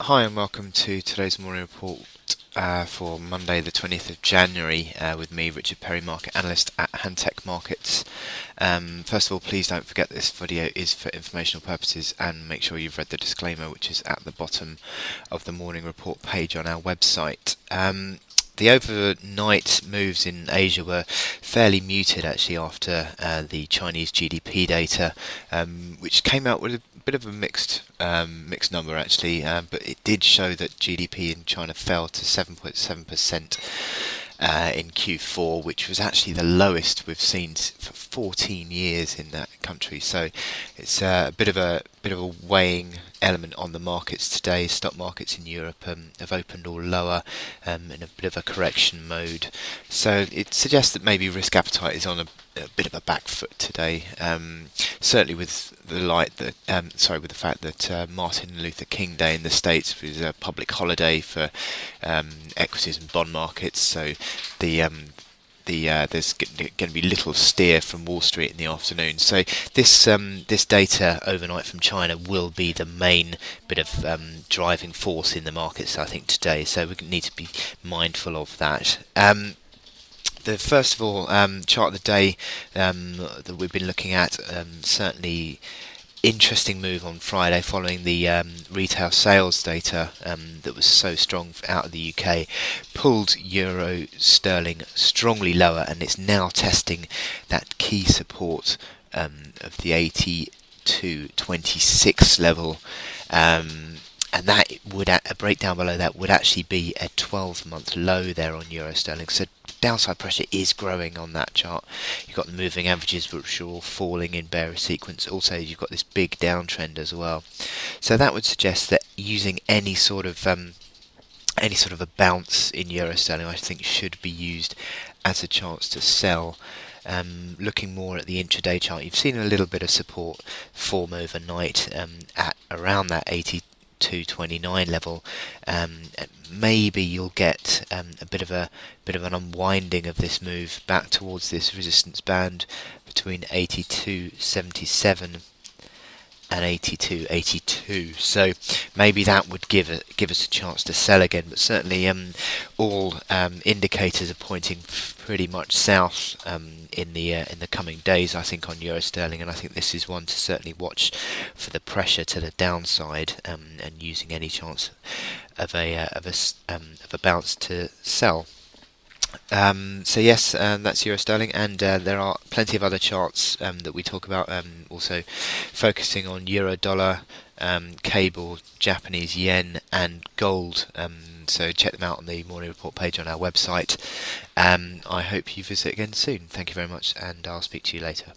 Hi and welcome to today's morning report for Monday, the 20th of January, with me, Richard Perry, market analyst at Hantech Markets. First of all, please don't forget this video is for informational purposes and make sure you've read the disclaimer, which is at the bottom of the morning report page on our website. The overnight moves in Asia were fairly muted actually after the Chinese GDP data, which came out with a bit of a mixed number actually, but it did show that GDP in China fell to 7.7% in Q4, which was actually the lowest we've seen for 14 years in that country. So it's a bit of a weighing element on the markets today. Stock markets in Europe have opened all lower in a bit of a correction mode. So it suggests that maybe risk appetite is on a bit of a back foot today. Certainly with with the fact that Martin Luther King Day in the States was a public holiday for equities and bond markets. So there's going to be little steer from Wall Street in the afternoon. So this data overnight from China will be the main bit of driving force in the markets, I think, today. So we need to be mindful of that. The first of all chart of the day that we've been looking at, certainly interesting move on Friday following the retail sales data that was so strong out of the UK, pulled euro sterling strongly lower, and it's now testing that key support of the 82.26 level. And that would, a breakdown below that would actually be a 12-month low there on euro sterling. So downside pressure is growing on that chart. You've got the moving averages, which are all falling in bearish sequence. Also, you've got this big downtrend as well. So that would suggest that using any sort of a bounce in euro sterling, I think, should be used as a chance to sell. Looking more at the intraday chart, you've seen a little bit of support form overnight at around that 82.29 level. Maybe you'll get a bit of an unwinding of this move back towards this resistance band between 82.77 and 82.82. So maybe that would give us a chance to sell again. But certainly, all indicators are pointing pretty much south in the coming days, I think, on euro sterling, and I think this is one to certainly watch for the pressure to the downside, and using any chance of a bounce to sell. So yes, that's euro sterling, and there are plenty of other charts that we talk about. Also focusing on euro dollar, cable, Japanese yen, and gold. So check them out on the morning report page on our website. I hope you visit again soon. Thank you very much, and I'll speak to you later.